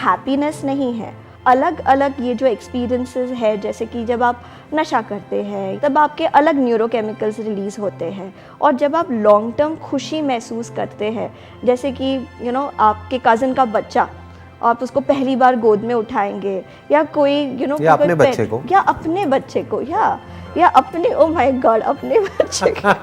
Happiness नहीं है। अलग अलग ये जो एक्सपीरियंसेस है, जैसे कि जब आप नशा करते हैं तब आपके अलग न्यूरोकेमिकल्स रिलीज़ होते हैं, और जब आप लॉन्ग टर्म खुशी महसूस करते हैं, जैसे कि आपके कज़न का बच्चा, आप उसको पहली बार गोद में उठाएंगे, या कोई या अपने बच्चे को, या अपने बच्चे को, या अपने, ओ माय गॉड, अपने बच्चे को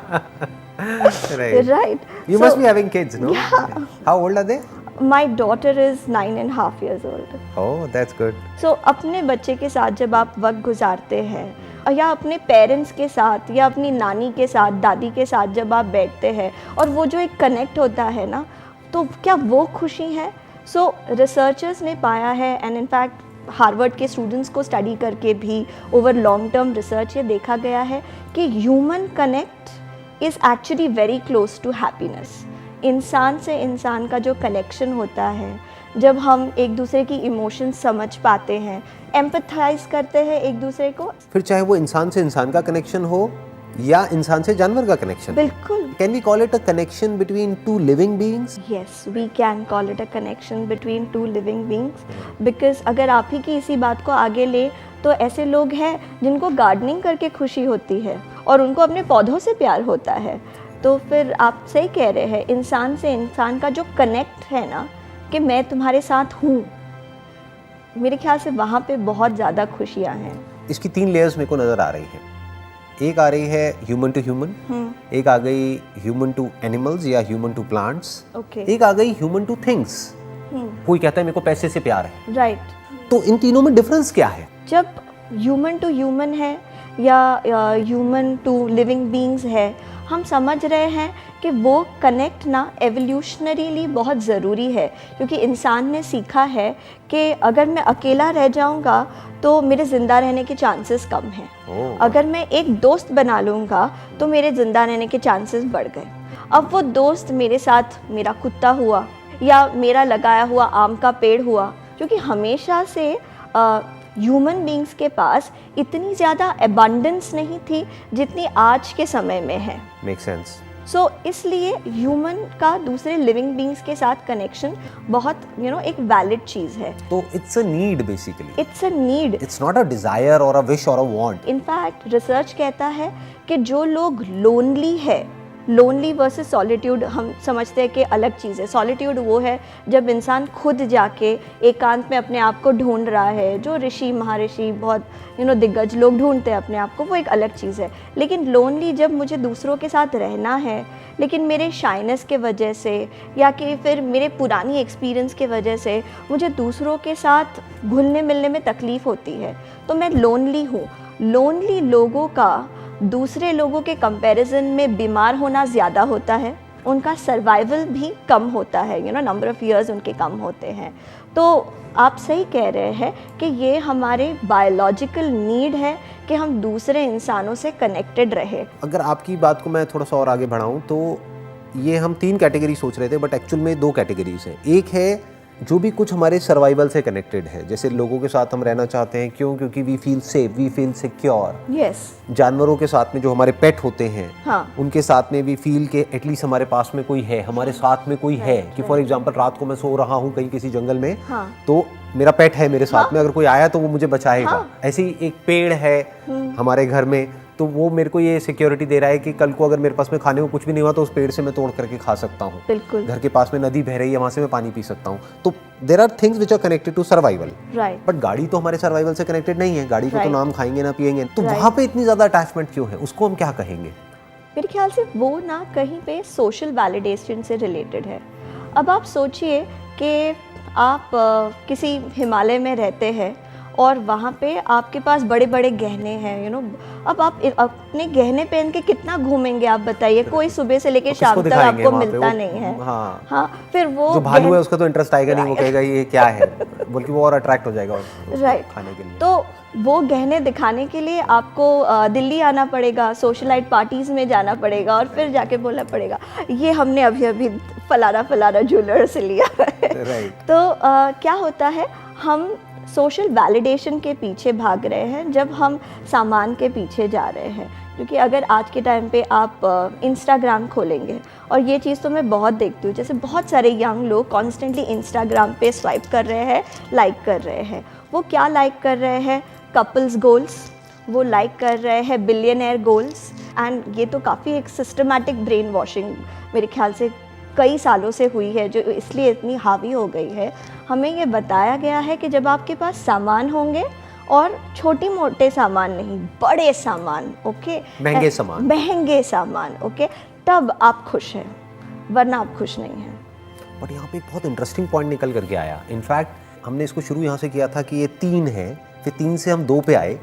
right. You must be having kids, no? Yeah. How old are they? My daughter is 9.5 years old. Oh, that's good. So अपने बच्चे के साथ जब आप वक्त गुजारते हैं, या अपने पेरेंट्स के साथ, या अपनी नानी के साथ, दादी के साथ जब आप बैठते हैं, और वो जो एक कनेक्ट होता है ना, तो क्या वो खुशी है? सो रिसर्चर्स ने पाया है, एंड इनफैक्ट हार्वर्ड के स्टूडेंट्स को स्टडी करके भी ओवर लॉन्ग टर्म रिसर्च ये देखा गया है कि human connect is actually very close to happiness. इंसान से इंसान का जो कनेक्शन होता है, जब हम एक दूसरे की इमोशंस समझ पाते हैं, एम्पथाइज करते हैं एक दूसरे को, फिर चाहे वो इंसान से इंसान का कनेक्शन हो या इंसान से जानवर का कनेक्शन। बिल्कुल। Can we call it a connection between two living beings? Yes, we can call it a connection between two living beings, because अगर आप ही की इसी बात को आगे ले तो ऐसे लोग हैं जिनको गार्डनिंग करके खुशी होती है और उनको अपने पौधों से प्यार होता है। तो फिर आप सही कह रहे हैं, इंसान से इंसान का जो कनेक्ट है ना, कि मैं तुम्हारे साथ हूँ, मेरे ख्याल से वहाँ पे बहुत ज़्यादा खुशियाँ हैं। इसकी 3 लेयर्स मेरे को नज़र आ रही हैं। एक आ रही है ह्यूमन टू ह्यूमन, एक आ गई ह्यूमन टू एनिमल्स या ह्यूमन टू प्लांट्स, एक आ गई ह्यूमन टू थिंग्स। कोई कहता है मेरे को पैसे से प्यार है, राइट। तो इन तीनों में डिफरेंस क्या है? जब ह्यूमन टू ह्यूमन है या ह्यूमन टू लिविंग बीइंग्स है, हम समझ रहे हैं कि वो कनेक्ट ना एवोल्यूशनरीली बहुत ज़रूरी है, क्योंकि इंसान ने सीखा है कि अगर मैं अकेला रह जाऊंगा तो मेरे ज़िंदा रहने के चांसेस कम हैं। अगर मैं एक दोस्त बना लूँगा तो मेरे ज़िंदा रहने के चांसेस बढ़ गए। अब वो दोस्त मेरे साथ मेरा कुत्ता हुआ या मेरा लगाया हुआ आम का पेड़ हुआ, क्योंकि हमेशा से ह्यूमन बीइंग्स के पास इतनी ज़्यादा एबंडेंस नहीं थी जितनी आज के समय में है। Make sense. सो इसलिए ह्यूमन का दूसरे लिविंग बीइंग्स के साथ कनेक्शन बहुत एक वैलिड चीज़ है। तो it's a need basically. It's a need, it's not a desire और अ विश और अ वांट। इनफैक्ट रिसर्च कहता है कि जो लोग लोनली है, लोनली वर्सेस सॉलिट्यूड हम समझते हैं कि अलग चीज़ है। सॉलिट्यूड वो है जब इंसान खुद जाके एकांत में अपने आप को ढूंढ रहा है, जो ऋषि महाऋषि बहुत दिग्गज लोग ढूंढते हैं अपने आप को, वो एक अलग चीज़ है। लेकिन लोनली जब मुझे दूसरों के साथ रहना है, लेकिन मेरे शाइनेस के वजह से या कि फिर मेरे पुरानी एक्सपीरियंस के वजह से मुझे दूसरों के साथ घुलने मिलने में तकलीफ़ होती है, तो मैं लोनली हूँ। लोनली लोगों का दूसरे लोगों के कंपैरिजन में बीमार होना ज़्यादा होता है, उनका सर्वाइवल भी कम होता है, नंबर ऑफ़ ईयर्स उनके कम होते हैं। तो आप सही कह रहे हैं कि ये हमारे बायोलॉजिकल नीड है कि हम दूसरे इंसानों से कनेक्टेड रहे। अगर आपकी बात को मैं थोड़ा सा और आगे बढ़ाऊँ तो ये हम 3 कैटेगरी सोच रहे थे, बट एक्चुअल में 2 कैटेगरीज हैं। एक है जो भी कुछ हमारे सर्वाइवल से कनेक्टेड है, जैसे लोगों के साथ हम रहना चाहते हैं, क्यों? क्योंकि we feel safe, we feel secure. Yes. जानवरों के साथ में जो हमारे पेट होते हैं, हाँ, उनके साथ में वी फील के एटलीस्ट हमारे पास में कोई है, हमारे साथ में कोई है। कि फॉर एग्जांपल रात को मैं सो रहा हूँ कहीं किसी जंगल में, हाँ, तो मेरा पेट है मेरे साथ में, अगर कोई आया तो वो मुझे बचाएगा। ऐसे ही एक पेड़ है हमारे घर में, तो वो मेरे को ये सिक्योरिटी दे रहा है कि कल को अगर मेरे पास में खाने को कुछ भी नहीं हुआ तो उस पेड़ से मैं तोड़ करके खा सकता हूँ। बिल्कुल। घर के पास में नदी बह रही है, वहाँ से मैं पानी पी सकता हूँ। तो there are things which are connected to survival. Right. But गाड़ी तो हमारे सर्वाइवल से कनेक्टेड नहीं है। गाड़ी को तो नाम खाएंगे ना पिएंगे, तो वहाँ पे इतनी ज़्यादा अटैचमेंट क्यों है? उसको हम क्या कहेंगे? मेरे ख्याल से वो ना कहीं पे सोशल वैलिडेशन से रिलेटेड है। अब आप सोचिए कि आप किसी हिमालय में रहते हैं और वहाँ पे आपके पास बड़े बड़े गहने हैं, अब आप अपने गहने पहन के कितना घूमेंगे आप बताइए? कोई सुबह से लेकर शाम तक आपको मिलता नहीं है। हाँ, फिर वो जो भालू है उसका तो इंटरेस्ट आएगा नहीं, वो कहेगा ये क्या है, बल्कि वो और अट्रैक्ट हो जाएगा खाने के लिए। तो वो गहने दिखाने के लिए आपको दिल्ली आना पड़ेगा, सोशलाइट पार्टीज में जाना पड़ेगा, और फिर जाके बोलना पड़ेगा ये हमने अभी अभी फलाना ज्वेलर से लिया है। तो क्या होता है, हम सोशल वैलिडेशन के पीछे भाग रहे हैं जब हम सामान के पीछे जा रहे हैं। क्योंकि अगर आज के टाइम पे आप इंस्टाग्राम खोलेंगे, और ये चीज़ तो मैं बहुत देखती हूँ, जैसे बहुत सारे यंग लोग कॉन्स्टेंटली इंस्टाग्राम पे स्वाइप कर रहे हैं, लाइक कर रहे हैं। वो क्या लाइक कर रहे हैं? कपल्स गोल्स, वो लाइक कर रहे हैं बिलियनर गोल्स। एंड ये तो काफ़ी एक सिस्टमैटिक ब्रेन वॉशिंग मेरे ख्याल से कई सालों से हुई है, जो इसलिए इतनी हावी हो गई है। हमें ये बताया गया है कि जब आपके पास सामान होंगे, और छोटी मोटे सामान नहीं, बड़े सामान, ओके, महंगे सामान, ओके, तब आप खुश हैं, वरना आप खुश नहीं हैं। बट यहाँ पे एक बहुत इंटरेस्टिंग पॉइंट निकल करके आया। इनफैक्ट हमने इसको शुरू यहाँ से किया था कि ये 3 है, फिर 3 से हम 2 पे आए,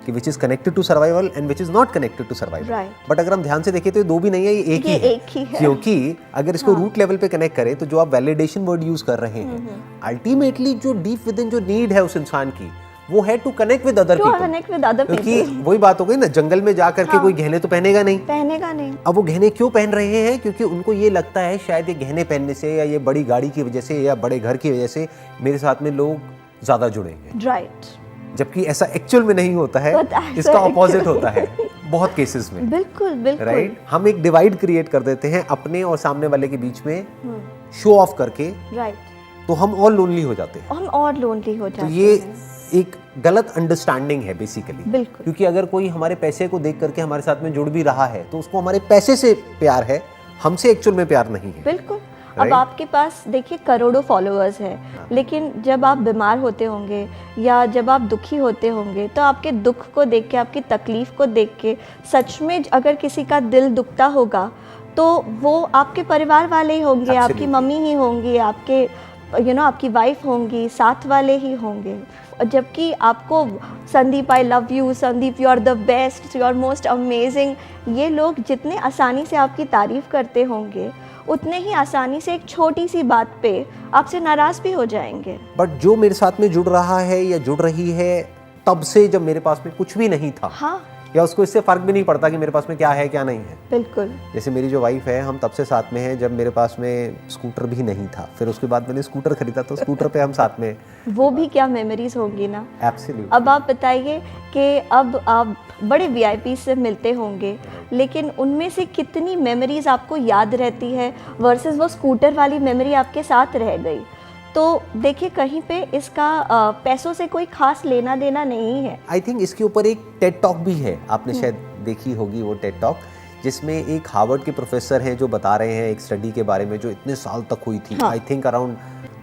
कि which is connected to survival and which is not connected to survival. But अगर हम ध्यान से देखें तो ये 2 भी नहीं है, ये एक ही है। क्योंकि अगर इसको रूट लेवल पे कनेक्ट करें तो जो आप वैलिडेशन वर्ड यूज कर रहे हैं, अल्टीमेटली जो डीप विद इन जो नीड है उस इंसान की, वो है to connect with other people. क्योंकि वही बात हो गई ना, जंगल में जा करके कोई गहने तो पहनेगा नहीं। अब वो गहने क्यों पहन रहे हैं? क्योंकि उनको ये लगता है शायद ये गहने पहनने से, या ये बड़ी गाड़ी की वजह से, या बड़े घर की वजह से मेरे साथ में लोग ज्यादा जुड़ेंगे। राइट। जबकि ऐसा एक्चुअल में नहीं होता है, इसका ऑपोजिट होता है बहुत केसेस में। बिल्कुल बिल्कुल। राइट। हम एक डिवाइड क्रिएट कर देते हैं अपने और सामने वाले के बीच में, शो ऑफ करके। राइट। तो हम और लोनली हो जाते हैं। तो ये एक गलत अंडरस्टैंडिंग है बेसिकली। बिल्कुल। क्योंकि अगर कोई हमारे पैसे को देख करके हमारे साथ में जुड़ भी रहा है, तो उसको हमारे पैसे से प्यार है, हमसे एक्चुअल में प्यार नहीं है। बिल्कुल। अब आपके पास देखिए करोड़ों फॉलोअर्स हैं, लेकिन जब आप बीमार होते होंगे या जब आप दुखी होते होंगे, तो आपके दुख को देख के, आपकी तकलीफ को देख के सच में अगर किसी का दिल दुखता होगा, तो वो आपके परिवार वाले ही होंगे, आपकी मम्मी ही होंगी, आपके आपकी वाइफ होंगी, साथ वाले ही होंगे। जबकि आपको Sandeep I love you, Sandeep you are the best, you are most amazing, ये लोग जितने आसानी से आपकी तारीफ़ करते होंगे, उतने ही आसानी से एक छोटी सी बात पे आपसे नाराज़ भी हो जाएंगे। बट जो मेरे साथ में जुड़ रहा है या जुड़ रही है तब से, जब मेरे पास में कुछ भी नहीं था, हाँ, या उसको इससे फर्क भी नहीं पड़ता कि मेरे पास में क्या है क्या नहीं है। बिल्कुल। जैसे मेरी जो वाइफ है, हम तब से साथ में हैं जब मेरे पास में स्कूटर भी नहीं था, फिर उसके बाद मैंने स्कूटर खरीदा, तो स्कूटर पे हम साथ में। वो भी क्या मेमोरीज होंगी ना। एब्सोल्युटली। अब आप बताइए कि अब आप बड़े वीआईपी से मिलते होंगे, लेकिन उनमें से कितनी मेमोरीज आपको याद रहती है वर्सेस वो स्कूटर वाली मेमोरी आपके साथ रह गई। तो देखिए, कहीं पे इसका पैसों से कोई खास लेना देना नहीं है। आई थिंक इसके ऊपर एक टेड टॉक भी है, आपने शायद देखी होगी वो टेड टॉक, जिसमें एक हार्वर्ड के प्रोफेसर हैं जो बता रहे हैं एक स्टडी के बारे में जो इतने साल तक हुई थी। आई थिंक अराउंड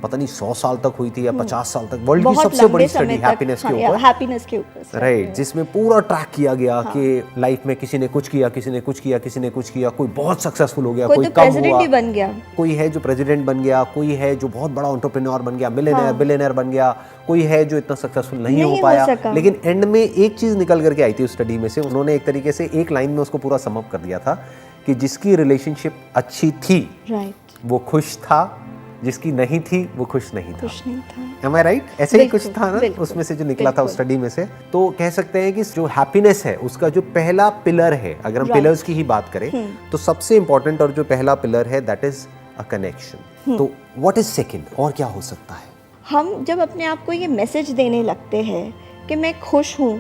पता नहीं 100 साल तक हुई थी या 50 साल तक, वर्ल्ड की सबसे बड़ी स्टडी हैप्पीनेस के ऊपर। राइट। जिसमें पूरा ट्रैक किया गया कि लाइफ में किसी ने कुछ किया, किसी ने कुछ किया, किसी ने कुछ किया, कोई बहुत सक्सेसफुल हो गया, कोई कम हुआ, बन गया, कोई है जो प्रेसिडेंट बन गया, कोई है जो बहुत बड़ा एंटरप्रेन्योर बन गया, बिलियनर बन गया, कोई है जो इतना सक्सेसफुल नहीं हो पाया। लेकिन एंड में एक चीज निकल करके आई थी उस स्टडी में से, उन्होंने एक तरीके से एक लाइन में उसको पूरा सम अप कर दिया था कि जिसकी रिलेशनशिप अच्छी थी वो खुश था, जिसकी नहीं थी वो खुश नहीं था। Am I right? ऐसे ही कुछ था ना उसमें से जो निकला था उस स्टडी में से। तो कह सकते हैं कि जो हैप्पीनेस है उसका जो पहला पिलर है, अगर हम पिलर्स की ही बात करें, तो सबसे इंपॉर्टेंट और जो पहला पिलर है दैट इज अ कनेक्शन। तो व्हाट इज सेकंड, और क्या हो सकता है? हम जब अपने आप को ये मैसेज देने लगते हैं कि मैं खुश हूँ,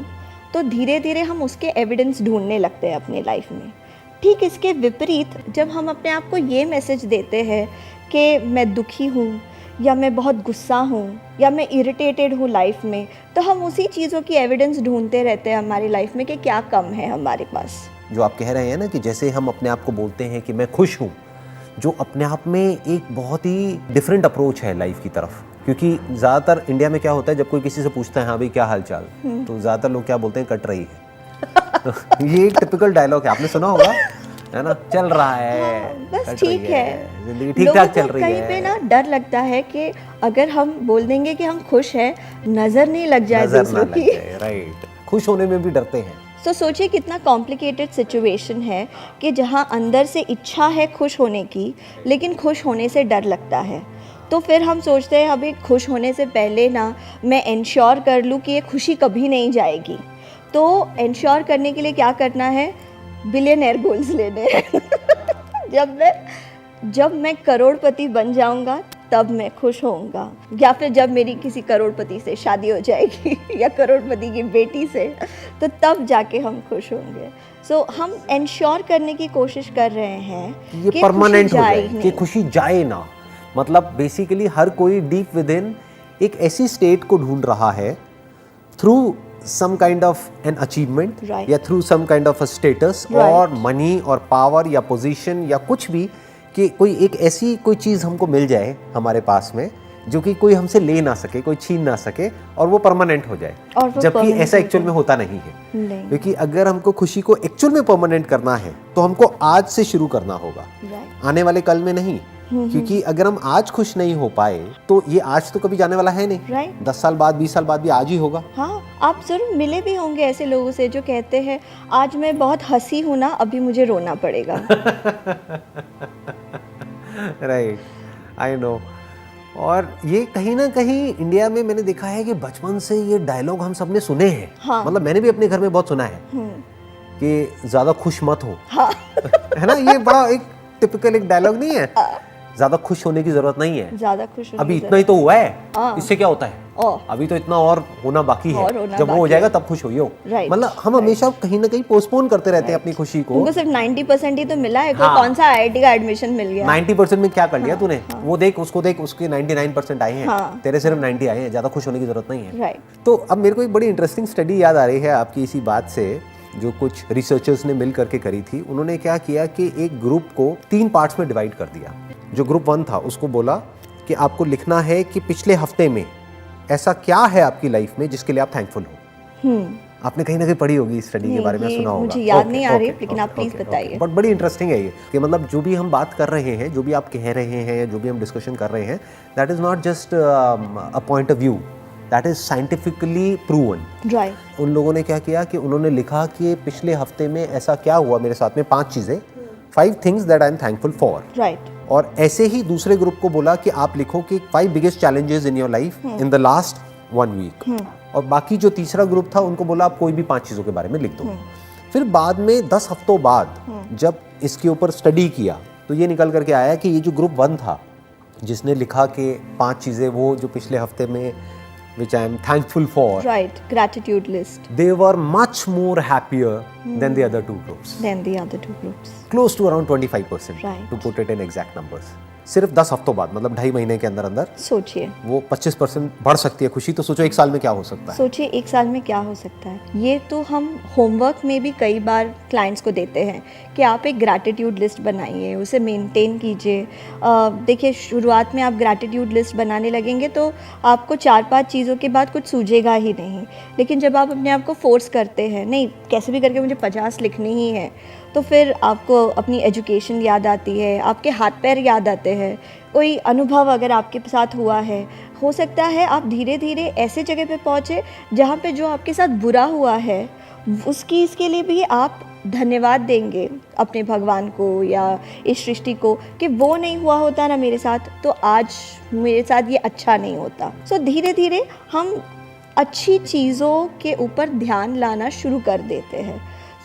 तो धीरे धीरे हम उसके एविडेंस ढूंढने लगते हैं अपनी लाइफ में। ठीक इसके विपरीत, जब हम अपने आप को ये मैसेज देते हैं कि मैं दुखी हूँ, या मैं बहुत गुस्सा हूँ, या मैं इरिटेटेड हूँ लाइफ में, तो हम उसी चीज़ों की एविडेंस ढूंढते रहते हैं हमारी लाइफ में कि क्या कम है हमारे पास। जो आप कह रहे हैं ना कि जैसे हम अपने आप को बोलते हैं कि मैं खुश हूँ, जो अपने आप में एक बहुत ही डिफरेंट अप्रोच है लाइफ की तरफ। क्योंकि ज़्यादातर इंडिया में क्या होता है, जब कोई किसी से पूछता है हाँ भाई क्या हाल चाल, तो ज़्यादातर लोग क्या बोलते हैं, कट रही है। ये एक टिपिकल डायलॉग है, आपने सुना होगा, है ना, चल रहा है, बस ठीक है, जिंदगी ठीक ठाक चल रही है। कहीं पे ना डर लगता है कि अगर हम बोल देंगे कि हम खुश हैं, नजर नहीं लग जाए दूसरों की। राइट। खुश होने में भी डरते हैं। तो सोचिए कितना कॉम्प्लिकेटेड सिचुएशन है कि जहाँ अंदर से इच्छा है खुश होने की, लेकिन खुश होने से डर लगता है। तो फिर हम सोचते हैं अभी खुश होने से पहले ना मैं इंश्योर कर लूँ कि ये खुशी कभी नहीं जाएगी। तो इंश्योर करने के लिए क्या करना है, बिलियनर गोल्स लेने हैं। जब मैं करोड़पति बन जाऊंगा तब मैं खुश होऊंगा, या फिर जब मेरी किसी करोड़पति से शादी हो जाएगी या करोड़पति की बेटी से, तो तब जाके हम खुश होंगे। सो हम इंश्योर करने की कोशिश कर रहे हैं ये कि परमानेंट हो खुशी जाए, नहीं। कि खुशी जाए ना। मतलब बेसिकली हर कोई डीप विद इन एक ऐसी स्टेट को ढूंढ रहा है through some kind of an achievement Right. या through some kind of a status Right. और money और power या position या कुछ भी, कि कोई एक ऐसी कोई चीज़ हमको मिल जाए हमारे पास में जो कि कोई हमसे ले ना सके, कोई छीन ना सके, और वो परमानेंट हो जाए। और वो जबकि permanent ऐसा हो एक्चुअल में होता नहीं है, नहीं। क्योंकि अगर हमको खुशी को एक्चुअल में परमानेंट करना है तो हमको आज से शुरू करना होगा, Right. आने वाले कल में नहीं। क्योंकि अगर हम आज खुश नहीं हो पाए तो ये आज तो कभी जाने वाला है नहीं। Right. 10 साल बाद, 20 साल बाद भी आज ही होगा। हाँ, आप ज़रूर मिले भी होंगे ऐसे लोगों से जो कहते हैं आज मैं बहुत हंसी हूँ ना, अभी मुझे रोना पड़ेगा। Right, I know. और ये कहीं ना कहीं इंडिया में मैंने देखा है कि बचपन से ये डायलॉग हम सबने सुने हैं। हाँ। मतलब मैंने भी अपने घर में बहुत सुना है कि ज्यादा खुश मत हो। हाँ। है ना, ये बड़ा एक टिपिकल एक डायलॉग नहीं है, ज्यादा खुश होने की जरूरत नहीं है, ज़्यादा खुश होने अभी की इतना ही तो हुआ है, हाँ। इससे क्या होता है, ओह, अभी तो इतना और होना बाकी है, और होना जब वो हो बाकी जाएगा है। तब खुश होइयो। Right, मतलब हम हमेशा कहीं ना कहीं पोस्टपोन करते रहते हैं अपनी खुशी को। उनको सिर्फ 90% ही तो मिला है, कोई हाँ। कौन सा आईआईटी का एडमिशन मिल गया। 90% में क्या कर लिया तूने? वो देख, उसको देख, उसके 99% आए हैं, हाँ। तेरे सिर्फ 90 आए हैं, ज्यादा खुश होने की जरूरत नहीं है। राइट। तो अब मेरे को एक बड़ी इंटरेस्टिंग स्टडी याद आ रही है आपकी इसी बात से, जो कुछ रिसर्चर्स ने मिल करके करी थी। उन्होंने क्या किया कि एक ग्रुप को 3 पार्ट्स में डिवाइड कर दिया। जो ग्रुप 1 था उसको बोला कि आपको लिखना है कि पिछले हफ्ते में ऐसा क्या है आपकी लाइफ में जिसके लिए आप थैंकफुल हो। आपने कहीं ना कहीं पढ़ी होगी इस स्टडी के बारे में, ये सुना होगा। मुझे याद नहीं आ रही, लेकिन आप प्लीज बताइए। बट बड़ी इंटरेस्टिंग है ये, कि मतलब जो भी हम बात कर रहे हैं, जो भी आप कह रहे हैं, या जो भी हम डिस्कशन कर रहे हैं, that is not just a point of view, that is scientifically proven. Right. उन लोगों ने क्या किया कि उन्होंने लिखा कि पिछले हफ्ते में ऐसा क्या हुआ मेरे साथ में, 5 चीजें, 5 things that I am thankful for. Right. और ऐसे ही दूसरे ग्रुप को बोला कि आप लिखो कि 5 biggest challenges in your life in the last 1 week. और बाकी जो तीसरा ग्रुप था उनको बोला आप कोई भी 5 चीज़ों के बारे में लिख दो। फिर बाद में 10 हफ्तों बाद जब इसके ऊपर स्टडी किया तो ये निकल करके आया कि ये जो ग्रुप 1 था जिसने लिखा कि 5 चीज़ें वो जो पिछले हफ्ते में which I am thankful for, Right, gratitude list. they were much more happier than the other 2 groups. Than the other 2 groups. Close to around 25%, Right. to put it in exact numbers. सिर्फ 10 हफ्तों बाद, मतलब 2.5 महीने के अंदर अंदर सोचिए वो 25% बढ़ सकती है खुशी। तो सोचो 1 साल में क्या हो सकता है। सोचिए 1 साल में क्या हो सकता है। ये तो हम होमवर्क में भी कई बार क्लाइंट्स को देते हैं कि आप एक ग्रैटिट्यूड लिस्ट बनाइए, उसे मेंटेन कीजिए। देखिए, शुरुआत में आप ग्रैटिट्यूड लिस्ट बनाने लगेंगे तो आपको 4-5 चीज़ों के बाद कुछ सूझेगा ही नहीं, लेकिन जब आप अपने आप को फोर्स करते हैं, नहीं कैसे भी करके मुझे 50 लिखनी ही है, तो फिर आपको अपनी एजुकेशन याद आती है, आपके हाथ पैर याद आते हैं, कोई अनुभव अगर आपके साथ हुआ है, हो सकता है आप धीरे धीरे ऐसे जगह पे पहुँचे जहाँ पे जो आपके साथ बुरा हुआ है इसके लिए भी आप धन्यवाद देंगे अपने भगवान को या इस सृष्टि को कि वो नहीं हुआ होता ना मेरे साथ तो आज मेरे साथ ये अच्छा नहीं होता। सो धीरे धीरे हम अच्छी चीज़ों के ऊपर ध्यान लाना शुरू कर देते हैं।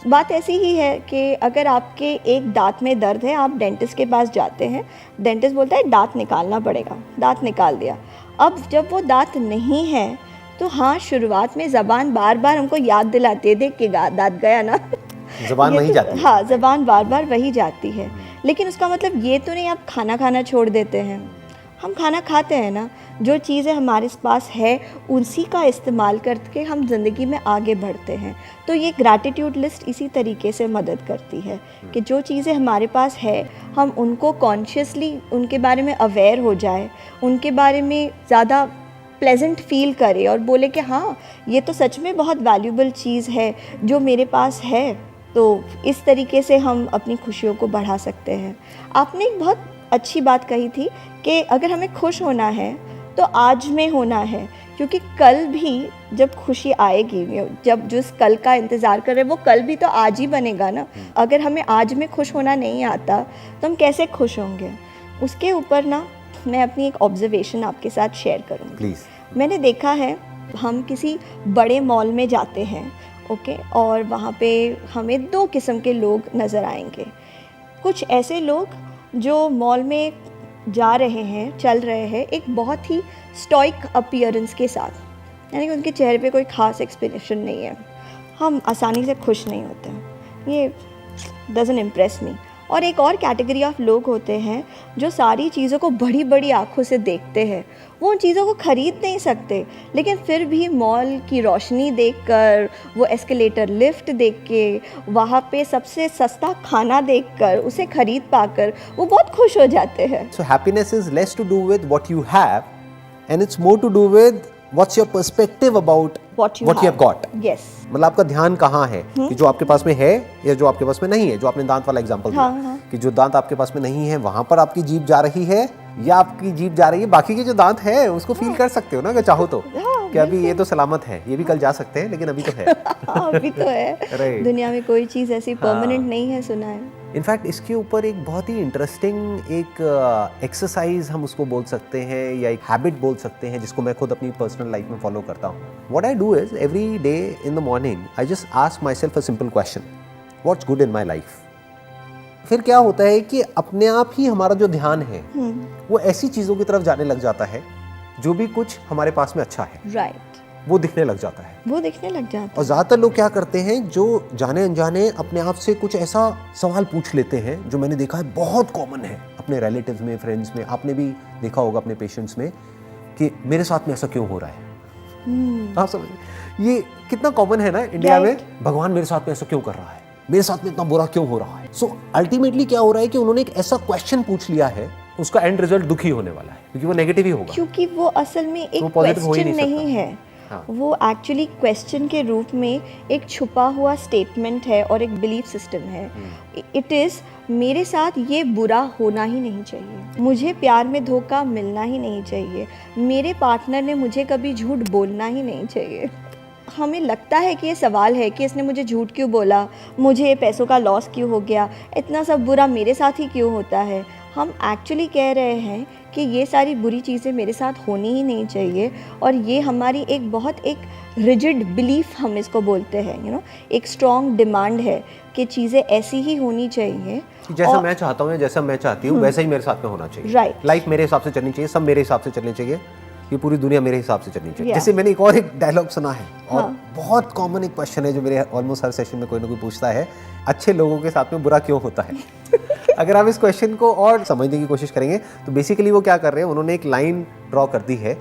बात ऐसी ही है कि अगर आपके एक दांत में दर्द है, आप डेंटिस्ट के पास जाते हैं, डेंटिस्ट बोलता है दांत निकालना पड़ेगा, दांत निकाल दिया। अब जब वो दांत नहीं है तो हाँ, शुरुआत में ज़बान बार बार हमको याद दिलाती है, देख के दांत गया ना, ज़बान वहीं जाती है। हाँ, ज़बान बार बार वही जाती है, लेकिन उसका मतलब ये तो नहीं आप खाना खाना छोड़ देते हैं। हम खाना खाते हैं ना, जो चीज़ें हमारे पास है उसी का इस्तेमाल करके हम ज़िंदगी में आगे बढ़ते हैं। तो ये ग्रैटिट्यूड लिस्ट इसी तरीके से मदद करती है कि जो चीज़ें हमारे पास है हम उनको कॉन्शियसली उनके बारे में अवेयर हो जाए, उनके बारे में ज़्यादा प्लेजेंट फील करे और बोले कि हाँ, ये तो सच में बहुत वैल्यूबल चीज़ है जो मेरे पास है। तो इस तरीके से हम अपनी खुशियों को बढ़ा सकते हैं। आपने एक बहुत अच्छी बात कही थी कि अगर हमें खुश होना है तो आज में होना है, क्योंकि कल भी जब खुशी आएगी, जब जिस कल का इंतज़ार कर रहे हैं वो कल भी तो आज ही बनेगा ना। अगर हमें आज में खुश होना नहीं आता तो हम कैसे खुश होंगे। उसके ऊपर ना मैं अपनी एक ऑब्जर्वेशन आपके साथ शेयर करूँगी। प्लीज़। मैंने देखा है, हम किसी बड़े मॉल में जाते हैं, ओके, और वहाँ पे हमें 2 किस्म के लोग नज़र आएंगे। कुछ ऐसे लोग जो मॉल में जा रहे हैं, चल रहे हैं एक बहुत ही स्टॉइक अपीयरेंस के साथ, यानी कि उनके चेहरे पे कोई ख़ास एक्सप्रेशन नहीं है, हम आसानी से खुश नहीं होते हैं, ये डजंट इम्प्रेस मी। और एक और कैटेगरी ऑफ लोग होते हैं जो सारी चीज़ों को बड़ी बड़ी आँखों से देखते हैं, वो उन चीज़ों को ख़रीद नहीं सकते, लेकिन फिर भी मॉल की रोशनी देखकर, वो एस्केलेटर लिफ्ट देख के, वहाँ पे सबसे सस्ता खाना देखकर, उसे ख़रीद पाकर वो बहुत खुश हो जाते हैं। So happiness is less to do with what you have and it's more to do with what's your perspective about What you have got. Yes. मतलब आपका ध्यान कहाँ है कि जो आपके पास में है या जो आपके पास में नहीं है। जो आपने दांत वाला एग्जांपल दिया कि जो दांत आपके पास में नहीं है वहां पर आपकी जीभ जा रही है या आपकी जीभ जा रही है, बाकी के जो दांत है उसको फील कर सकते हो ना अगर चाहो तो, कि अभी ये तो सलामत है, ये भी कल जा सकते हैं लेकिन अभी तो है। अभी तो है। Right. दुनिया में कोई चीज़ ऐसी परमानेंट नहीं है, सुना है। इनफैक्ट इसके ऊपर एक बहुत ही इंटरेस्टिंग एक एक्सरसाइज हम उसको बोल सकते हैं या एक हैबिट बोल सकते हैं जिसको मैं खुद अपनी पर्सनल लाइफ में फॉलो करता हूँ। What I do is every day in the morning I just ask my self a simple question, what's good in my life. फिर क्या होता है कि अपने आप ही हमारा जो ध्यान है वो ऐसी चीज़ों की तरफ जाने लग जाता है जो भी कुछ हमारे पास में अच्छा है, राइट, वो दिखने लग जाता है। वो दिखने लग जाता है। और ज़्यादातर लोग क्या करते हैं, जो जाने अनजाने अपने आप से कुछ ऐसा सवाल पूछ लेते हैं जो मैंने देखा है बहुत कॉमन है अपने रिलेटिव्स में, फ्रेंड्स में, आपने भी देखा होगा अपने पेशेंट्स में, कि मेरे साथ में ऐसा क्यों हो रहा है। आप समझ, ये कितना कॉमन है ना इंडिया में, भगवान मेरे साथ में ऐसा क्यों कर रहा है, मेरे साथ में इतना बुरा क्यों हो रहा है। सो अल्टीमेटली क्या हो रहा है कि उन्होंने एक ऐसा क्वेश्चन पूछ लिया है, उसका एंड रिजल्ट दुखी होने वाला है क्योंकि वो नेगेटिव ही होगा, क्योंकि वो असल में एक क्वेश्चन नहीं है। हाँ। वो एक्चुअली क्वेश्चन के रूप में एक छुपा हुआ स्टेटमेंट है और एक बिलीफ सिस्टम है। इट इज़, मेरे साथ ये बुरा होना ही नहीं चाहिए, मुझे प्यार में धोखा मिलना ही नहीं चाहिए, मेरे पार्टनर ने मुझे कभी झूठ बोलना ही नहीं चाहिए। हमें लगता है कि ये सवाल है कि इसने मुझे झूठ क्यों बोला, मुझे पैसों का लॉस क्यों हो गया, इतना सब बुरा मेरे साथ ही क्यों होता है। हम एक्चुअली कह रहे हैं कि ये सारी बुरी चीज़ें मेरे साथ होनी ही नहीं चाहिए, और ये हमारी एक बहुत एक रिजिड बिलीफ हम इसको बोलते हैं, यू नो, एक स्ट्रॉन्ग डिमांड है कि चीज़ें ऐसी ही होनी चाहिए जैसा मैं चाहता हूँ, जैसा मैं चाहती हूँ वैसा ही मेरे साथ में होना चाहिए। राइट, लाइफ मेरे हिसाब से चलनी चाहिए, सब मेरे हिसाब से चलनी चाहिए, ये पूरी दुनिया मेरे हिसाब से चलनी चाहिए। जैसे मैंने एक और एक डायलॉग सुना है और बहुत कॉमन एक क्वेश्चन है जो मेरे ऑलमोस्ट हर सेशन में कोई ना कोई पूछता है, अच्छे लोगों के साथ में बुरा क्यों होता है। अगर आप इस क्वेश्चन को और समझने की कोशिश करेंगे तो बेसिकली वो क्या कर रहे हैं, उन्होंने एक लाइन ड्रॉ कर दी है,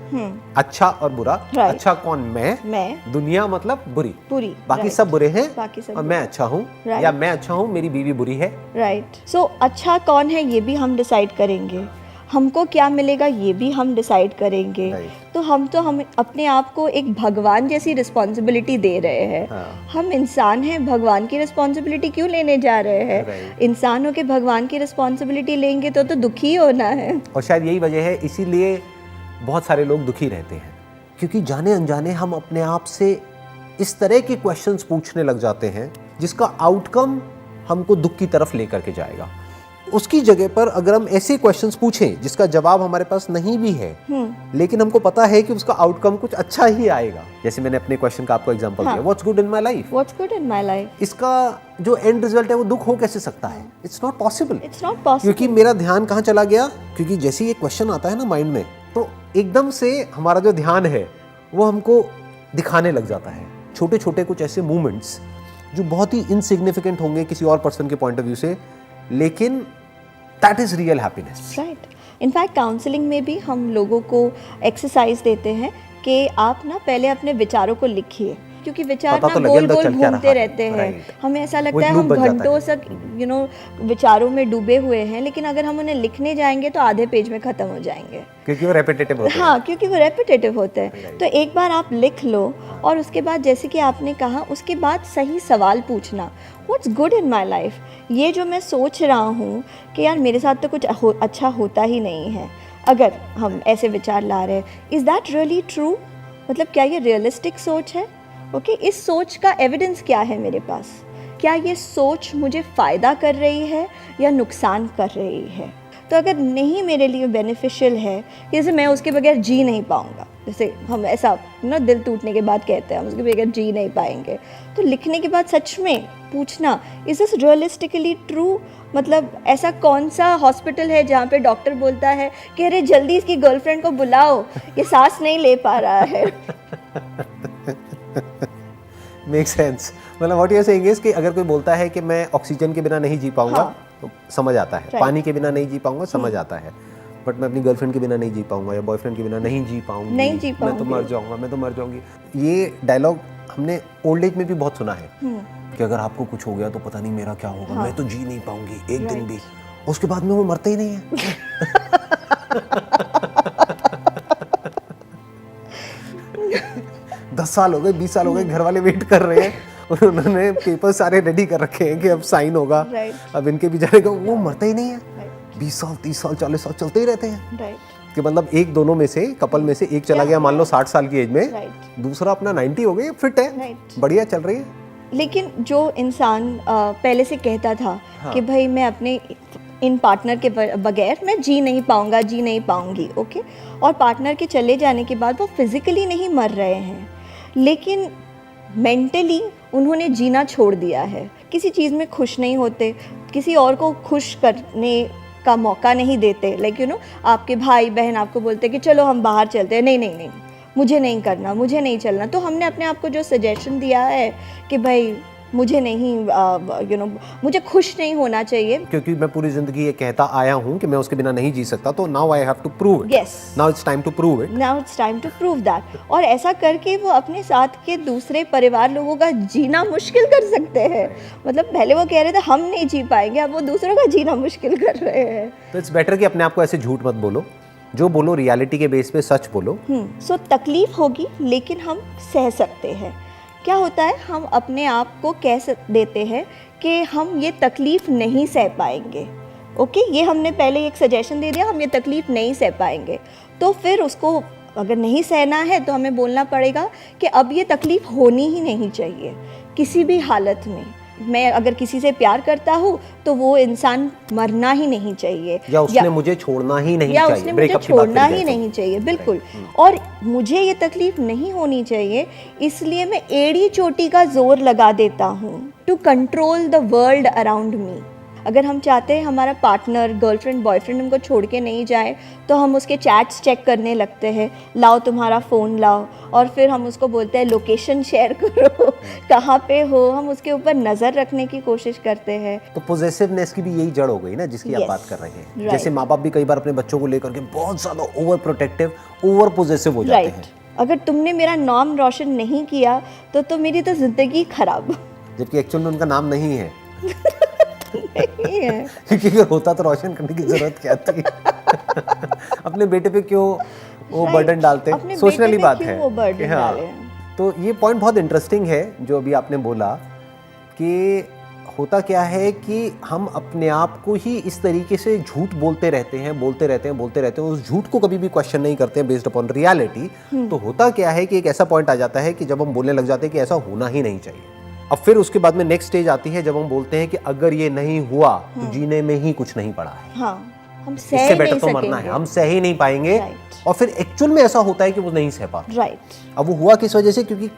अच्छा और बुरा। अच्छा कौन, मैं, दुनिया मतलब बुरी, बाकी सब बुरे हैं और मैं अच्छा हूँ, या मैं अच्छा हूँ मेरी बीवी बुरी है। राइट। सो अच्छा कौन है ये भी हम डिसाइड करेंगे, हमको क्या मिलेगा ये भी हम डिसाइड करेंगे। तो हम अपने आप को एक भगवान जैसी रिस्पॉन्सिबिलिटी दे रहे हैं। हम इंसान हैं, भगवान की रिस्पॉन्सिबिलिटी क्यों लेने जा रहे हैं। इंसान हो के भगवान की रिस्पॉन्सिबिलिटी लेंगे तो दुखी होना है। और शायद यही वजह है, इसीलिए बहुत सारे लोग दुखी रहते हैं, क्योंकि जाने अनजाने हम अपने आप से इस तरह के क्वेश्चंस पूछने लग जाते हैं जिसका आउटकम हमको दुख की तरफ लेकर के जाएगा। उसकी जगह पर अगर हम ऐसे क्वेश्चंस पूछें जिसका जवाब हमारे पास नहीं भी है, लेकिन हमको पता है कि उसका आउटकम कुछ अच्छा ही आएगा, जैसे मैंने अपने क्वेश्चन का आपको एग्जांपल दिया, what's good in my life, what's good in my life, इसका जो एंड रिजल्ट है वो दुख हो कैसे सकता है। इट्स नॉट पॉसिबल, क्योंकि मेरा ध्यान कहाँ चला गया, क्योंकि जैसे ये क्वेश्चन आता है ना माइंड में, तो एकदम से हमारा जो ध्यान है वो हमको दिखाने लग जाता है छोटे छोटे कुछ ऐसे मूवमेंट्स जो बहुत ही इनसिग्निफिकेंट होंगे किसी और पर्सन के पॉइंट ऑफ व्यू से, लेकिन that is real happiness. Right. In fact counselling में भी हम लोगों को एक्सरसाइज देते हैं कि आप ना पहले अपने विचारों को लिखिए, क्योंकि विचार ना गोल गोल घूमते रहते हैं। हमें ऐसा लगता है हम घंटों तक विचारों में डूबे हुए हैं, लेकिन अगर हम उन्हें लिखने जाएंगे तो आधे पेज में खत्म हो जाएंगे, क्योंकि वो रेपिटेटिव होते हैं। हाँ, क्योंकि वो रेपिटेटिव होते हैं। तो एक बार आप लिख लो, और उसके बाद जैसे कि आपने कहा, उसके बाद सही सवाल पूछना, what's good in my life, ये जो मैं सोच रहा हूँ कि यार मेरे साथ तो कुछ अच्छा होता ही नहीं है, अगर हम ऐसे विचार ला रहे हैं, इज़ दैट रियली ट्रू, मतलब क्या ये रियलिस्टिक सोच है। ओके, इस सोच का एविडेंस क्या है मेरे पास, क्या ये सोच मुझे फ़ायदा कर रही है या नुकसान कर रही है। तो अगर नहीं मेरे लिए बेनिफिशियल है, जैसे मैं उसके बगैर जी नहीं पाऊँगा, जैसे हम ऐसा ना दिल टूटने के बाद कहते हैं हम उसके बगैर जी नहीं पाएंगे, तो लिखने के बाद सच में पूछना इज दिस रियलिस्टिकली ट्रू, मतलब ऐसा कौन सा हॉस्पिटल है जहाँ पे डॉक्टर बोलता है कि अरे जल्दी इसकी गर्लफ्रेंड को बुलाओ, ये सांस नहीं ले पा रहा है। Make sense. मतलब what you are saying is कि अगर कोई बोलता है कि मैं ऑक्सीजन के बिना नहीं जी पाऊंगा, हाँ। तो समझ आता है। पानी के बिना नहीं जी पाऊंगा, समझ आता है। बट मैं अपनी गर्लफ्रेंड के बिना नहीं जी पाऊंगा या बॉयफ्रेंड के बिना नहीं जी पाऊंगी, नहीं जी मैं तो मर जाऊंगा, मैं तो मर जाऊंगी। ये डायलॉग हमने ओल्ड एज में भी बहुत सुना है कि अगर आपको कुछ हो गया तो पता नहीं मेरा क्या होगा, मैं तो जी नहीं पाऊंगी एक दिन भी। उसके बाद में वो मरते ही नहीं है। 10 साल हो गए, 20 साल हो गए, घर वाले वेट कर रहे हैं और उन्होंने पेपर सारे रेडी कर रखे हैं कि अब साइन होगा, अब इनके बेचारे का, वो मरते ही नहीं है। 20 साल 30 साल 40 साल चलते ही रहते हैं। कि मतलब एक दोनों में से, कपल में से एक चला गया मान लो 60 साल की एज में, दूसरा अपना 90 हो गई, फिट है, बढ़िया चल रही है। लेकिन जो इंसान पहले से कहता था कि भाई मैं अपने इन पार्टनर के बगैर मैं जी नहीं पाऊंगा, जी नहीं पाऊंगी, ओके, और पार्टनर के चले जाने के बाद वो फिजिकली नहीं मर रहे हैं, लेकिन मेंटली उन्होंने जीना छोड़ दिया है। किसी चीज़ में खुश नहीं होते, किसी और को खुश करने का मौका नहीं देते। लाइक यू नो, आपके भाई बहन आपको बोलते कि चलो हम बाहर चलते हैं, नहीं नहीं नहीं, मुझे नहीं करना, मुझे नहीं चलना। तो हमने अपने आप को जो सजेशन दिया है कि भाई मुझे नहीं मुझे खुश नहीं होना चाहिए, क्योंकि मैं पूरी जिंदगी ये कहता आया हूँ कि मैं उसके बिना नहीं जी सकता, तो now I have to prove it. Yes, now it's time to prove it, now it's time to prove that. और ऐसा करके वो अपने साथ के दूसरे परिवार लोगों का जीना मुश्किल कर सकते हैं। मतलब पहले वो कह रहे थे हम नहीं जी पाएंगे, अब वो दूसरों का जीना मुश्किल कर रहे हैं। तो इट्स बेटर कि अपने आप को ऐसे झूठ मत बोलो, जो बोलो रियलिटी के बेस पे सच बोलो। सो तकलीफ होगी लेकिन हम सह सकते हैं। क्या होता है, हम अपने आप को कह देते हैं कि हम ये तकलीफ़ नहीं सह पाएंगे, ओके, ये हमने पहले एक सजेशन दे दिया, हम ये तकलीफ़ नहीं सह पाएंगे। तो फिर उसको अगर नहीं सहना है तो हमें बोलना पड़ेगा कि अब ये तकलीफ़ होनी ही नहीं चाहिए किसी भी हालत में। मैं अगर किसी से प्यार करता हूँ तो वो इंसान मरना ही नहीं चाहिए, या उसने मुझे छोड़ना ही नहीं चाहिए, उसने मुझे छोड़ना ही नहीं चाहिए, बिल्कुल। और मुझे ये तकलीफ नहीं होनी चाहिए, इसलिए मैं एड़ी चोटी का जोर लगा देता हूँ to control the world around me. अगर हम चाहते हैं हमारा पार्टनर, गर्लफ्रेंड, बॉयफ्रेंड हमको छोड़ के नहीं जाए, तो हम उसके चैट्स चेक करने लगते हैं, लाओ तुम्हारा फ़ोन लाओ, और फिर हम उसको बोलते हैं लोकेशन शेयर करो, कहाँ पे हो, हम उसके ऊपर नज़र रखने की कोशिश करते हैं। तो पॉजेसिवनेस की भी यही जड़ हो गई ना, जिसकी आप बात कर रहे हैं। जैसे माँ बाप भी कई बार अपने बच्चों को लेकर के बहुत ज़्यादा ओवर प्रोटेक्टिव, ओवर पॉजेसिव हो जाते हैं। अगर तुमने मेरा नाम रोशन नहीं किया तो मेरी तो ज़िंदगी खराब, जबकि एक्चुअल में उनका नाम नहीं है। नहीं है। क्योंकि अगर होता तो रोशन करने की जरूरत क्या थी? अपने बेटे पे क्यों वो बर्डन डालते हैं? सोचने वाली बात है। हाँ, तो ये पॉइंट बहुत इंटरेस्टिंग है जो अभी आपने बोला कि होता क्या है कि हम अपने आप को ही इस तरीके से झूठ बोलते रहते हैं। उस झूठ को कभी भी क्वेश्चन नहीं करते हैं बेस्ड अपॉन रियलिटी। तो होता क्या है कि एक ऐसा पॉइंट आ जाता है कि जब हम बोलने लग जाते हैं कि ऐसा होना ही नहीं चाहिए। अब फिर उसके बाद में नेक्स्ट स्टेज आती है जब हम बोलते हैं कि अगर ये नहीं हुआ तो जीने में ही कुछ नहीं पड़ा है। हम सह इससे बेटर नहीं तो मरना है, हम सह ही नहीं पाएंगे। Right. और फिर एक्चुअल में ऐसा होता है कि वो नहीं सह पाते। राइट। अब वो हुआ किस वजह से? क्योंकि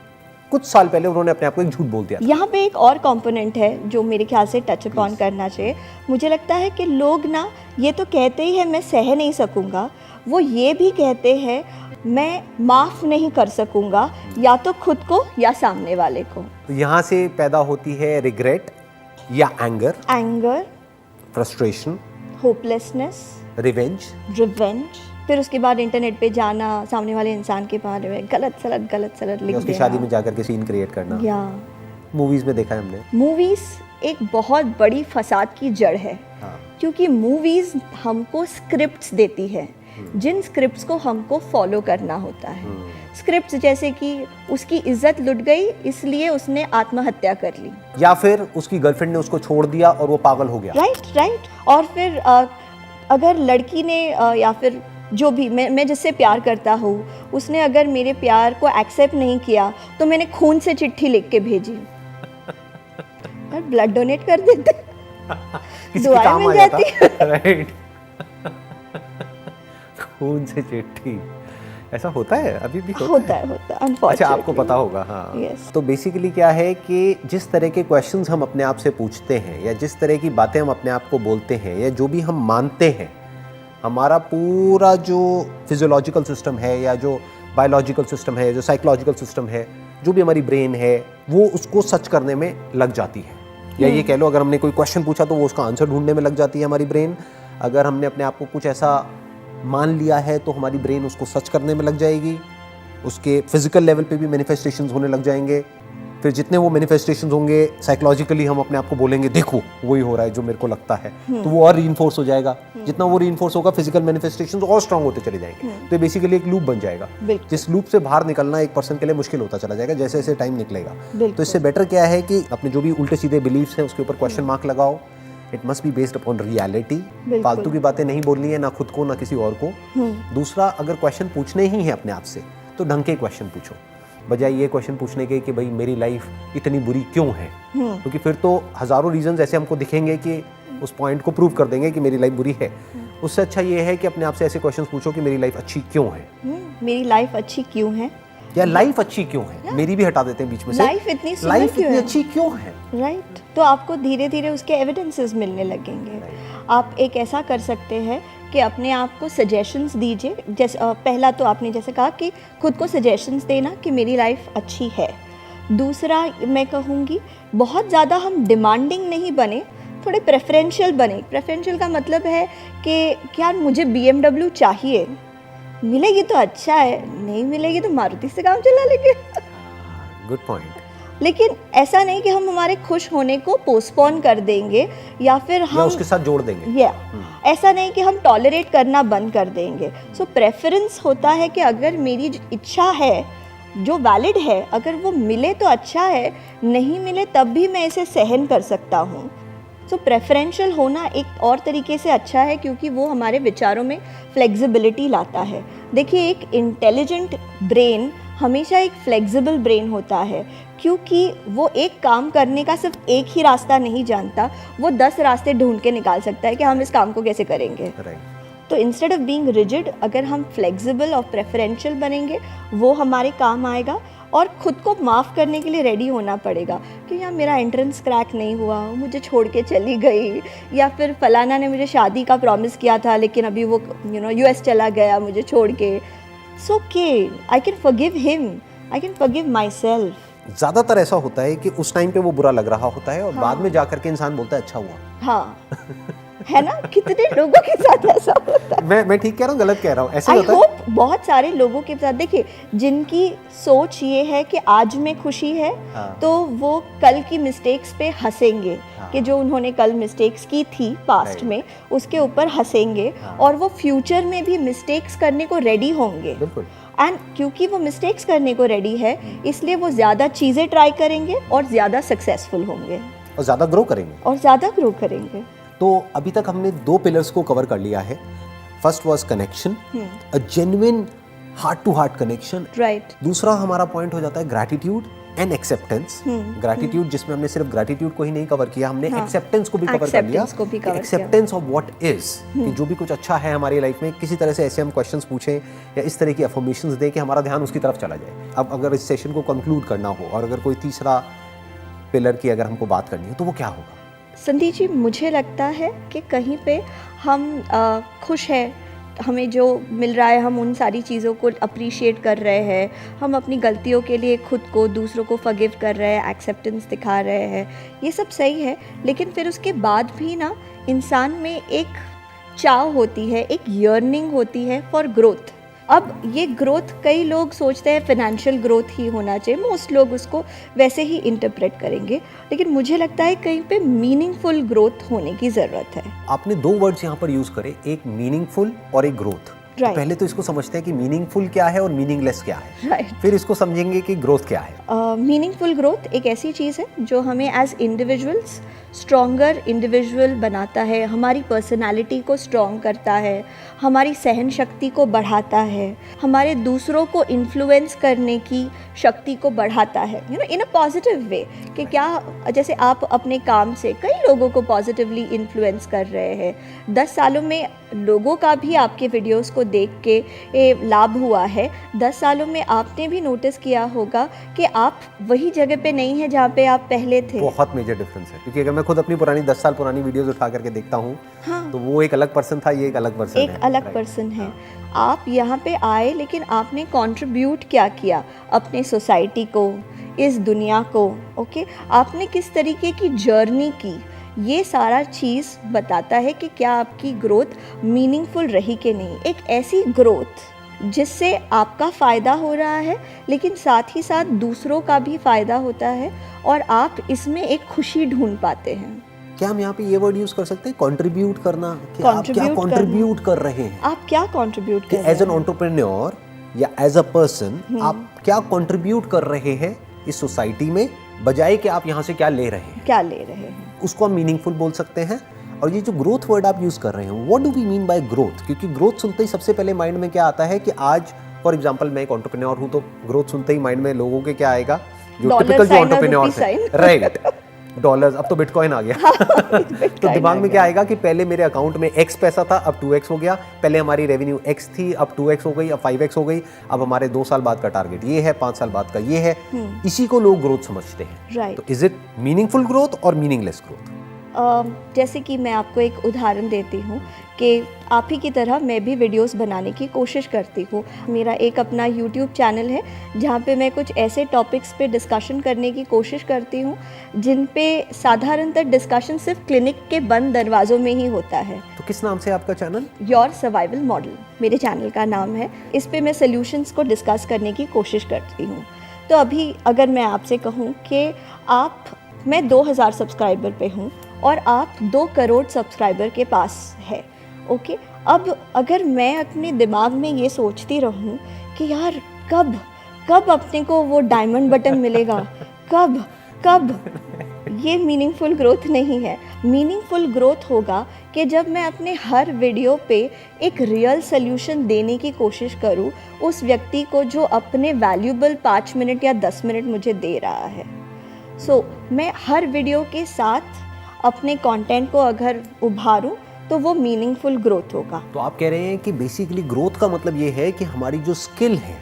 कुछ साल पहले उन्होंने अपने आप को एक झूठ बोल दिया। यहाँ पे एक और कंपोनेंट है जो मेरे ख्याल से टच अपॉन करना चाहिए। मुझे लगता है कि लोग ना ये तो कहते ही है मैं सह नहीं सकूँगा, वो ये भी कहते हैं मैं माफ़ नहीं कर सकूँगा, या तो खुद को या सामने वाले को। तो यहाँ से पैदा होती है रिग्रेट या एंगर, फ्रस्ट्रेशन, होपलेसनेस, रिवेंज। फिर उसके बाद इंटरनेट पे जाना, सामने वाले इंसान के बारे में गलत सलत लिख देना, उसकी शादी में जाकर के सीन क्रिएट करना। या मूवीज में देखा है हमने। मूवीज एक बहुत बड़ी फसाद की जड़ है। क्योंकि मूवीज हमको स्क्रिप्ट्स देती है, जिन स्क्रिप्ट्स को हमको फॉलो करना होता है। स्क्रिप्ट्स जैसे कि उसकी इज्जत लुट गई इसलिए उसने आत्महत्या कर ली, या फिर उसकी गर्लफ्रेंड ने उसको छोड़ दिया और वो पागल हो गया। राइट। और फिर अगर लड़की ने या फिर जो भी मैं जिससे प्यार करता हूँ उसने अगर मेरे प्यार को एक्सेप्ट नहीं किया तो मैंने खून से चिट्ठी लिख के भेजी। यार ब्लड डोनेट कर देते, दुआएं मिल जाती। राइट। खून से चिट्ठी, ऐसा होता है, अभी भी होता है अच्छा, अनफॉर्चुनेटली। आपको पता होगा। हाँ Yes. तो बेसिकली क्या है कि जिस तरह के क्वेश्चंस हम अपने आप से पूछते हैं या जिस तरह की बातें हम अपने आप को बोलते हैं या जो भी हम मानते हैं, हमारा पूरा जो फिजियोलॉजिकल सिस्टम है या जो बायोलॉजिकल सिस्टम है, जो साइकोलॉजिकल सिस्टम है, जो भी हमारी ब्रेन है, वो उसको सच करने में लग जाती है। या ये कह लो, अगर हमने कोई क्वेश्चन पूछा तो वो उसका आंसर ढूंढने में लग जाती है हमारी ब्रेन। अगर हमने अपने आप को कुछ ऐसा मान लिया है तो हमारी ब्रेन उसको सच करने में लग जाएगी। उसके फिजिकल लेवल पे भी मैनिफेस्टेशंस होने लग जाएंगे। फिर जितने वो मैनिफेस्टेशंस होंगे, साइकोलॉजिकली हम अपने आप को बोलेंगे देखो वही हो रहा है जो मेरे को लगता है, तो वो और रीइंफोर्स हो जाएगा। जितना वो रीइंफोर्स होगा, फिजिकल मैनिफेस्टेशंस और स्ट्रांग होते चले जाएंगे। तो ये बेसिकली एक लूप बन जाएगा, जिस लूप से बाहर निकलना एक पर्सन के लिए मुश्किल होता चला जाएगा जैसे जैसे टाइम निकलेगा। तो इससे बेटर क्या है कि अपने जो भी उल्टे सीधे बिलीव्स हैं उसके ऊपर क्वेश्चन मार्क लगाओ। It must be based upon reality. फालतू की बातें नहीं बोलनी है, ना खुद को ना किसी और को। दूसरा, अगर क्वेश्चन पूछने ही है अपने आप से तो ढंग के क्वेश्चन पूछो, बजाय ये क्वेश्चन पूछने के कि भाई मेरी लाइफ इतनी बुरी क्यों है, क्योंकि फिर तो हजारों रीजंस ऐसे हमको दिखेंगे कि उस पॉइंट को प्रूव कर देंगे कि मेरी लाइफ बुरी है। उससे अच्छा ये है कि अपने आप से ऐसे क्वेश्चन पूछो कि मेरी लाइफ अच्छी क्यों है, मेरी लाइफ अच्छी क्यों है, या लाइफ अच्छी क्यों है। मेरी भी हटा देते हैं बीच में से, लाइफ इतनी सुंदर क्यों है, अच्छी क्यों है। राइट। तो आपको धीरे धीरे उसके एविडेंसेस मिलने लगेंगे। आप एक ऐसा कर सकते हैं कि अपने आप को सजेशंस दीजिए। जैसे पहला तो आपने जैसे कहा कि खुद को सजेशंस देना कि मेरी लाइफ अच्छी है। दूसरा, मैं कहूँगी बहुत ज़्यादा हम डिमांडिंग नहीं बने, थोड़े प्रेफरेंशियल बने। प्रेफरेंशियल का मतलब है कि क्या मुझे BMW चाहिए, मिलेगी तो अच्छा है, नहीं मिलेगी तो मारुति से काम चला लेंगे। Good point. लेकिन ऐसा नहीं कि हम हमारे खुश होने को पोस्टपोन कर देंगे या फिर हम उसके साथ जोड़ देंगे। ऐसा नहीं कि हम टॉलरेट करना बंद कर देंगे। सो प्रेफरेंस होता है कि अगर मेरी इच्छा है जो वैलिड है, अगर वो मिले तो अच्छा है, नहीं मिले तब भी मैं इसे सहन कर सकता हूँ। सो प्रेफरेंशियल होना एक और तरीके से अच्छा है, क्योंकि वो हमारे विचारों में फ्लेक्सिबिलिटी लाता है। देखिए, एक इंटेलिजेंट ब्रेन हमेशा एक फ्लेक्सिबल ब्रेन होता है, क्योंकि वो एक काम करने का सिर्फ एक ही रास्ता नहीं जानता, वो 10 रास्ते ढूंढ के निकाल सकता है कि हम इस काम को कैसे करेंगे। तो इंस्टेड ऑफ बीइंग रिजिड, अगर हम फ्लेक्सिबल और प्रेफरेंशियल बनेंगे, वो हमारे काम आएगा। और खुद को माफ़ करने के लिए रेडी होना पड़ेगा कि यार मेरा एंट्रेंस क्रैक नहीं हुआ, मुझे छोड़ के चली गई, या फिर फलाना ने मुझे शादी का प्रॉमिस किया था लेकिन अभी वो US चला गया मुझे छोड़ के। It's okay, I can forgive him, I can forgive my self. ज़्यादातर ऐसा होता है कि उस टाइम पे वो बुरा लग रहा होता है और बाद में जाकर के इंसान बोलता है अच्छा हुआ। हाँ है ना, कितने लोगों के साथ ऐसा होता है। मैं ठीक कह रहा हूँ, गलत कह रहा हूँ, ऐसे आई होता होप बहुत सारे लोगों के साथ। देखिए, जिनकी सोच ये है कि आज में खुशी है, तो वो कल की मिस्टेक्स पे हंसेंगे, कि जो उन्होंने कल मिस्टेक्स की थी पास्ट में उसके ऊपर हंसेंगे, और वो फ्यूचर में भी मिस्टेक्स करने को रेडी होंगे। एंड क्योंकि वो मिस्टेक्स करने को रेडी है, इसलिए वो ज़्यादा चीज़ें ट्राई करेंगे और ज़्यादा सक्सेसफुल होंगे और ज़्यादा ग्रो करेंगे। तो अभी तक हमने 2 पिलर्स को कवर कर लिया है। First was connection, a genuine heart to heart connection. Right. दूसरा हमारा पॉइंट हो जाता है ग्रैटिट्यूड एंड एक्सेप्टेंस। ग्रैटिट्यूड जिसमें हमने सिर्फ ग्रैटिट्यूड को ही नहीं कवर किया, हमने एक्सेप्टेंस को भी कवर कर लिया। एक्सेप्टेंस ऑफ व्हाट इज, कि जो भी कुछ अच्छा है हमारी लाइफ में, किसी तरह से ऐसे हम क्वेश्चंस पूछें या इस तरह की अफर्मेशंस दें कि हमारा ध्यान उसकी तरफ चला जाए। अब अगर इस सेशन को कंक्लूड करना हो और अगर कोई तीसरा पिलर की अगर हमको बात करनी हो तो वो क्या होगा? संदीप जी, मुझे लगता है कि कहीं पे हम खुश हैं, हमें जो मिल रहा है हम उन सारी चीज़ों को अप्रिशिएट कर रहे हैं, हम अपनी गलतियों के लिए खुद को, दूसरों को फॉरगिव कर रहे हैं, एक्सेप्टेंस दिखा रहे हैं, ये सब सही है। लेकिन फिर उसके बाद भी ना इंसान में एक चाह होती है, एक यर्निंग होती है फॉर ग्रोथ। अब ये ग्रोथ कई लोग सोचते हैं फाइनेंशियल ग्रोथ ही होना चाहिए, मोस्ट लोग उसको वैसे ही इंटरप्रेट करेंगे, लेकिन मुझे लगता है कहीं पे मीनिंगफुल ग्रोथ होने की ज़रूरत है। आपने 2 वर्ड्स यहाँ पर यूज़ करे, एक मीनिंगफुल और एक ग्रोथ। तो पहले तो इसको समझते हैं कि मीनिंगफुल क्या है और मीनिंगलेस क्या है, फिर इसको समझेंगे कि ग्रोथ क्या है। मीनिंगफुल ग्रोथ एक ऐसी चीज़ है जो हमें एज इंडिविजुअल्स स्ट्रॉन्गर इंडिविजुअल बनाता है, हमारी पर्सनालिटी को स्ट्रॉन्ग करता है, हमारी सहन शक्ति को बढ़ाता है, हमारे दूसरों को इन्फ्लुएंस करने की शक्ति को बढ़ाता है, इन अ पॉजिटिव वे। कि क्या, जैसे आप अपने काम से कई लोगों को पॉजिटिवली इन्फ्लुएंस कर रहे हैं, 10 सालों में लोगों का भी आपके वीडियोस को देख के लाभ हुआ है। 10 सालों में आपने भी नोटिस किया होगा कि आप वही जगह पे नहीं हैं जहाँ पे आप पहले थे। बहुत मेजर डिफरेंस है, क्योंकि अगर मैं खुद अपनी पुरानी 10 साल पुरानी वीडियोस उठा करके देखता हूँ, हाँ, तो वो एक अलग पर्सन था, ये एक अलग पर्सन है। एक अलग पर्सन है। आप यहाँ पे आए, लेकिन आपने कंट्रीब्यूट क्या किया अपने सोसाइटी को, इस दुनिया को। ओके, आपने किस तरीके की जर्नी की, ये सारा चीज़ बताता है कि क्या आपकी ग्रोथ मीनिंगफुल रही कि नहीं। एक ऐसी ग्रोथ जिससे आपका फ़ायदा हो रहा है, लेकिन साथ ही साथ दूसरों का भी फ़ायदा होता है और आप इसमें एक खुशी ढूंढ पाते हैं। क्या हम यहाँ पे ये वर्ड यूज कर सकते हैं, कंट्रीब्यूट करना, कि आप क्या कंट्रीब्यूट कर रहे हैं, आप क्या कंट्रीब्यूट कर रहे हैं एज एन एंटरप्रेन्योर या एज अ पर्सन, आप क्या कंट्रीब्यूट कर रहे हैं इस सोसाइटी में, बजाय कि आप यहाँ से क्या ले रहे हैं, क्या ले रहे हैं, उसको हम मीनिंगफुल बोल सकते हैं। और ये जो ग्रोथ वर्ड आप यूज कर रहे हैं, what do we mean by growth? क्योंकि ग्रोथ सुनते ही सबसे पहले माइंड में क्या आता है कि आज फॉर एग्जांपल मैं एक एंटरप्रेन्योर हूं, तो ग्रोथ सुनते ही माइंड में लोगों के क्या आएगा, जो टिपिकल जो एंटरप्रेन्योर्स हैं, राइट, डॉलर्स, अब तो बिटकॉइन आ गया। तो दिमाग में क्या आएगा कि पहले मेरे अकाउंट में x पैसा था, अब 2x हो गया, पहले हमारी रेवेन्यू x थी, अब 2x हो गई, अब 5x हो गई, अब हमारे 2 साल बाद का टारगेट ये है, 5 साल बाद का ये है। इसी को लोग ग्रोथ समझते हैं। तो इज इट मीनिंगफुल ग्रोथ और मीनिंगलेस ग्रोथ? जैसे कि मैं आपको एक उदाहरण देती हूँ कि आप ही की तरह मैं भी वीडियोस बनाने की कोशिश करती हूँ। मेरा एक अपना यूट्यूब चैनल है जहाँ पे मैं कुछ ऐसे टॉपिक्स पे डिस्कशन करने की कोशिश करती हूँ जिन पे साधारणतः डिस्कशन सिर्फ क्लिनिक के बंद दरवाज़ों में ही होता है। तो किस नाम से आपका चैनल? योर सर्वाइवल मॉडल मेरे चैनल का नाम है। इस पे मैं सॉल्यूशंस को डिस्कस करने की कोशिश करती हूँ। तो अभी अगर मैं आपसे कहूँ कि मैं 2000 सब्सक्राइबर पे हूँ और आप 2 करोड़ सब्सक्राइबर के पास है। ओके, अब अगर मैं अपने दिमाग में ये सोचती रहूं कि यार कब अपने को वो डायमंड बटन मिलेगा, कब, ये मीनिंगफुल ग्रोथ नहीं है। मीनिंगफुल ग्रोथ होगा कि जब मैं अपने हर वीडियो पे एक रियल सल्यूशन देने की कोशिश करूं उस व्यक्ति को जो अपने वैल्यूबल 5 मिनट या 10 मिनट मुझे दे रहा है। मैं हर वीडियो के साथ अपने कंटेंट को अगर उभारूं तो वो मीनिंगफुल ग्रोथ होगा। तो आप कह रहे हैं कि बेसिकली ग्रोथ का मतलब ये है कि हमारी जो स्किल है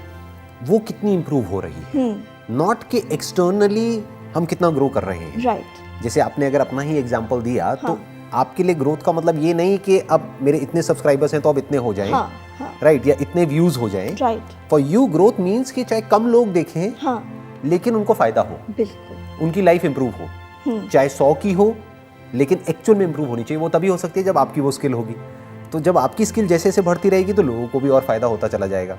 वो कितनी इंप्रूव हो रही है, नॉट कि एक्सटर्नली हम कितना ग्रो कर रहे हैं। राइट। जैसे आपने अगर अपना ही एग्जांपल दिया, तो आपके लिए ग्रोथ का मतलब ये नहीं कि अब मेरे इतने सब्सक्राइबर्स हैं तो अब इतने हो जाएं, राइट, या इतने व्यूज हो जाएं। Right. For you growth means कि चाहे कम लोग देखें, लेकिन उनको फायदा हो, बिल्कुल, उनकी लाइफ इंप्रूव हो, चाहे 100 की हो, लेकिन एक्चुअल में इंप्रूव होनी चाहिए। वो तभी हो सकती है जब आपकी वो स्किल होगी। तो जब आपकी स्किल जैसे जैसे बढ़ती रहेगी तो लोगों को भी और फायदा होता चला जाएगा।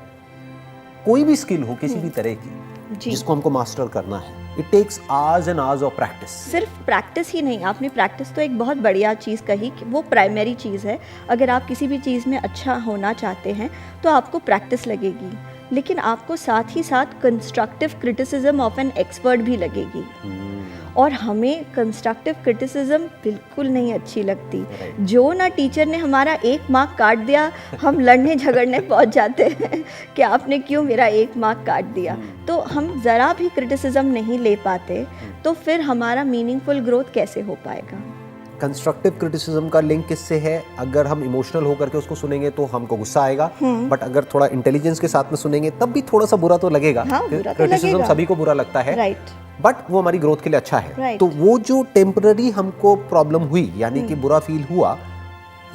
कोई भी स्किल हो किसी भी तरह की जिसको हमको मास्टर करना है, it takes hours and hours of practice. सिर्फ प्रैक्टिस ही नहीं, आपने प्रैक्टिस तो एक बहुत बढ़िया चीज़ कही कि वो प्राइमरी चीज़ है। अगर आप किसी भी चीज़ में अच्छा होना चाहते हैं तो आपको प्रैक्टिस लगेगी, लेकिन आपको साथ ही साथ constructive criticism of an expert भी लगेगी। और हमें कंस्ट्रक्टिव क्रिटिसिज्म बिल्कुल नहीं अच्छी लगती। जो ना टीचर ने हमारा 1 मार्क काट दिया, हम लड़ने झगड़ने पहुंच जाते हैं कि आपने क्यों मेरा 1 मार्क काट दिया। तो हम ज़रा भी क्रिटिसिज्म नहीं ले पाते, तो फिर हमारा मीनिंगफुल ग्रोथ कैसे हो पाएगा? कंस्ट्रक्टिव क्रिटिसिज्म का लिंक किससे है? अगर हम इमोशनल होकर के उसको सुनेंगे तो हमको गुस्सा आएगा, बट अगर थोड़ा इंटेलिजेंस के साथ में सुनेंगे तब भी थोड़ा सा बुरा तो लगेगा। क्रिटिसिज्म सभी को बुरा लगता है, राइट, बट वो हमारी ग्रोथ के लिए अच्छा है। right. तो वो जो टेम्पररी हमको प्रॉब्लम हुई, यानी कि बुरा फील हुआ,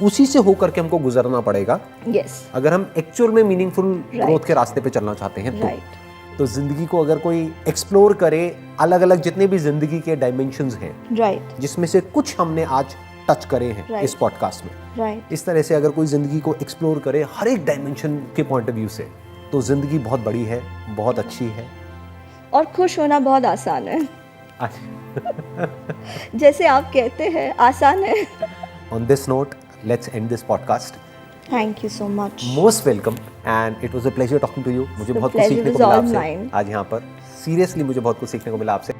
उसी से होकर के हमको गुजरना पड़ेगा। अगर हम एक्चुअल में मीनिंगफुल ग्रोथ के रास्ते पे चलना चाहते हैं तो जिंदगी को अगर कोई एक्सप्लोर करे, अलग अलग जितने भी जिंदगी के डायमेंशंस हैं, जिसमें से कुछ हमने आज टच करे हैं इस पॉडकास्ट में, इस तरह से अगर कोई जिंदगी को एक्सप्लोर करे हर एक डायमेंशन के पॉइंट ऑफ व्यू से, तो जिंदगी बहुत बड़ी है, बहुत अच्छी है और खुश होना बहुत आसान है। जैसे आप कहते हैं आसान है। On this note, let's end this podcast. Thank you so much. Most welcome and it was a pleasure talking to you. मुझे बहुत कुछ सीखने को मिला आपसे आज यहाँ पर। सीरियसली मुझे बहुत कुछ सीखने को मिला आपसे।